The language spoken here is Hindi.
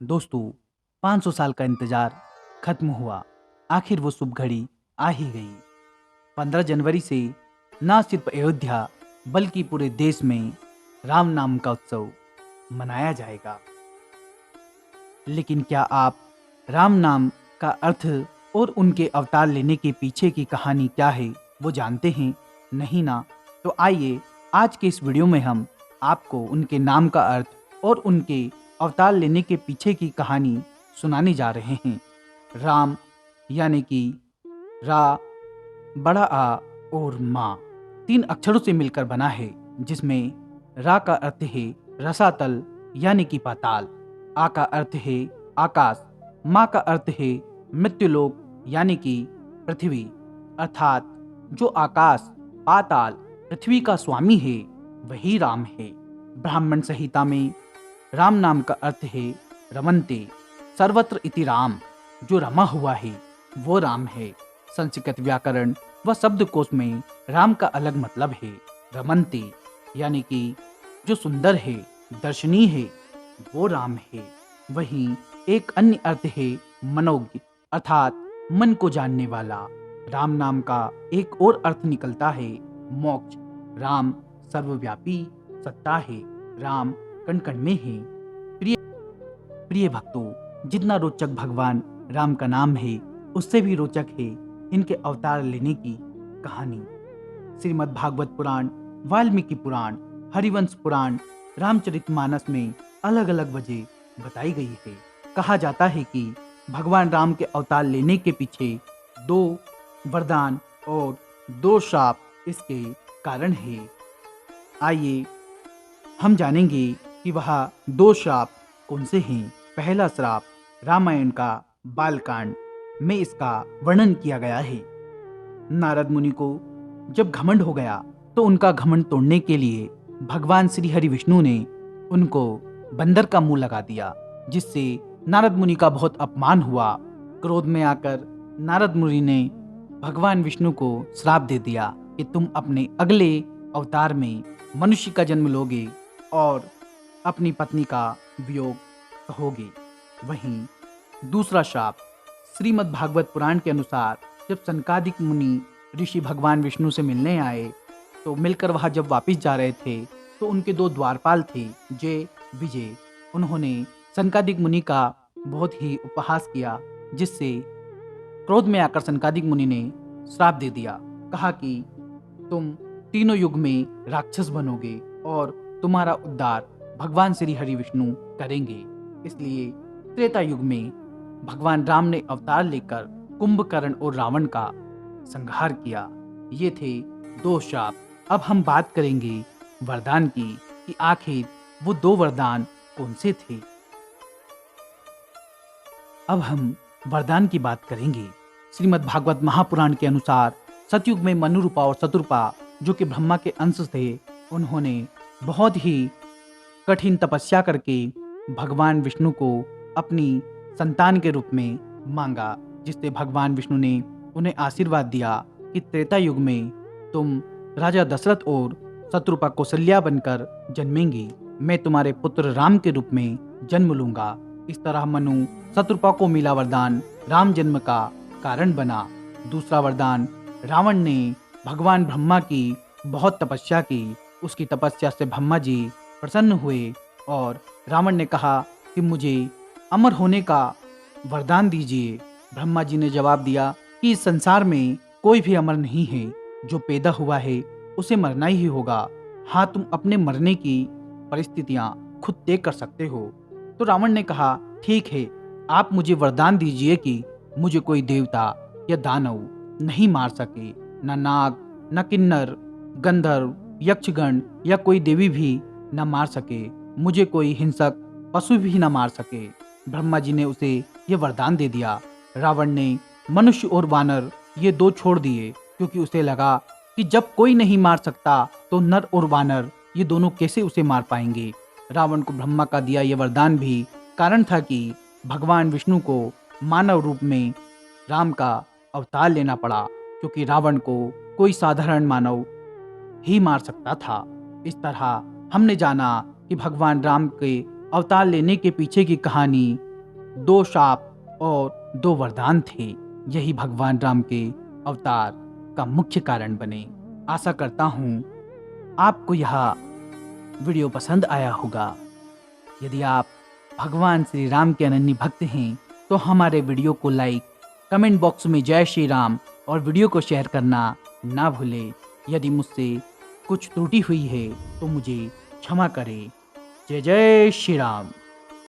दोस्तों, 500 साल का इंतजार खत्म हुआ। आखिर वो शुभ घड़ी आ ही गई। 15 जनवरी से न सिर्फ अयोध्या बल्कि पूरे देश में राम नाम का उत्सव मनाया जाएगा। लेकिन क्या आप राम नाम का अर्थ और उनके अवतार लेने के पीछे की कहानी क्या है वो जानते हैं? नहीं ना? तो आइए आज के इस वीडियो में हम आपको उनके नाम का अर्थ और उनके अवतार लेने के पीछे की कहानी सुनाने जा रहे हैं। राम यानी कि रा, बड़ा आ और माँ 3 अक्षरों से मिलकर बना है, जिसमें रा का अर्थ है रसातल यानी कि पाताल, आ का अर्थ है आकाश, माँ का अर्थ है मृत्युलोक यानी कि पृथ्वी, अर्थात जो आकाश, पाताल, पृथ्वी का स्वामी है वही राम है। ब्राह्मण संहिता में राम नाम का अर्थ है रमन्ते, सर्वत्र इति राम, जो रमा हुआ है वो राम है। संस्कृत व्याकरण व शब्दकोश में राम का अलग मतलब है। रमन्ते यानी कि जो सुंदर है, दर्शनीय है, वो राम है। वहीं एक अन्य अर्थ है मनोज्ञ, अर्थात मन को जानने वाला। राम नाम का एक और अर्थ निकलता है मोक्ष। राम सर्वव्यापी सत्ता है, राम कण कण में है। प्रिय भक्तों, जितना रोचक भगवान राम का नाम है उससे भी रोचक है इनके अवतार लेने की कहानी। श्रीमद् भागवत पुराण, वाल्मीकि पुराण, हरिवंश पुराण, रामचरितमानस में अलग अलग वजह बताई गई है। कहा जाता है कि भगवान राम के अवतार लेने के पीछे 2 वरदान और 2 शाप इसके कारण है। आइए हम जानेंगे कि वह 2 शाप कौन से हैं। पहला श्राप रामायण का बालकांड में इसका वर्णन किया गया है। नारद मुनि को जब घमंड हो गया तो उनका घमंड तोड़ने के लिए भगवान श्री हरि विष्णु ने उनको बंदर का मुंह लगा दिया, जिससे नारद मुनि का बहुत अपमान हुआ। क्रोध में आकर नारद मुनि ने भगवान विष्णु को श्राप दे दिया कि तुम अपने अगले अवतार में मनुष्य का जन्म लोगे और अपनी पत्नी का वियोग कहोगे। वहीं दूसरा शाप श्रीमद् भागवत पुराण के अनुसार जब सनकादिक मुनि ऋषि भगवान विष्णु से मिलने आए तो मिलकर वह जब वापस जा रहे थे तो उनके 2 द्वारपाल थे, जय विजय। उन्होंने सनकादिक मुनि का बहुत ही उपहास किया, जिससे क्रोध में आकर सनकादिक मुनि ने श्राप दे दिया। कहा कि तुम तीनों युग में राक्षस बनोगे और तुम्हारा उद्धार भगवान श्री हरि विष्णु करेंगे। इसलिए त्रेता युग में भगवान राम ने अवतार लेकर कुंभकर्ण और रावण का संहार किया। ये थे 2 शाप। अब हम बात करेंगे वरदान की कि आखिर वो 2 वरदान कौन से थे। अब हम वरदान की बात करेंगे। श्रीमद् भागवत महापुराण के अनुसार सतयुग में मनुरूपा और शतरूपा, जो कि ब्रह्मा के अंश थे, उन्होंने बहुत ही कठिन तपस्या करके भगवान विष्णु को अपनी संतान के रूप में मांगा, जिससे भगवान विष्णु ने उन्हें आशीर्वाद दिया कि त्रेता युग में तुम राजा दशरथ और शत्रुपा कौशल्या बनकर जन्मेंगी। मैं तुम्हारे पुत्र राम के रूप में जन्म लूंगा। इस तरह मनु शत्रुपा को मिला वरदान राम जन्म का कारण बना। दूसरा वरदान, रावण ने भगवान ब्रह्मा की बहुत तपस्या की। उसकी तपस्या से ब्रह्मा जी प्रसन्न हुए और रावण ने कहा कि मुझे अमर होने का वरदान दीजिए। ब्रह्मा जी ने जवाब दिया कि इस संसार में कोई भी अमर नहीं है, जो पैदा हुआ है उसे मरना ही होगा। हाँ, तुम अपने मरने की परिस्थितियां खुद तय कर सकते हो। तो रावण ने कहा, ठीक है, आप मुझे वरदान दीजिए कि मुझे कोई देवता या दानव नहीं मार सके, न नाग, न किन्नर, गंधर्व, यक्षगण या कोई देवी भी न मार सके, मुझे कोई हिंसक पशु भी न मार सके। ब्रह्मा जी ने उसे यह वरदान दे दिया। रावण ने मनुष्य और वानर ये 2 छोड़ दिए, क्योंकि उसे लगा कि जब कोई नहीं मार सकता तो नर और वानर ये दोनों कैसे उसे मार पाएंगे। रावण को ब्रह्मा का दिया यह वरदान भी कारण था कि भगवान विष्णु को मानव रूप में राम का अवतार लेना पड़ा, क्योंकि रावण को कोई साधारण मानव ही मार सकता था। इस तरह हमने जाना कि भगवान राम के अवतार लेने के पीछे की कहानी 2 शाप और 2 वरदान थे। यही भगवान राम के अवतार का मुख्य कारण बने। आशा करता हूँ आपको यह वीडियो पसंद आया होगा। यदि आप भगवान श्री राम के अनन्य भक्त हैं तो हमारे वीडियो को लाइक, कमेंट बॉक्स में जय श्री राम और वीडियो को शेयर करना ना भूलें। यदि मुझसे कुछ त्रुटि हुई है तो मुझे क्षमा करें। जय जय श्री राम।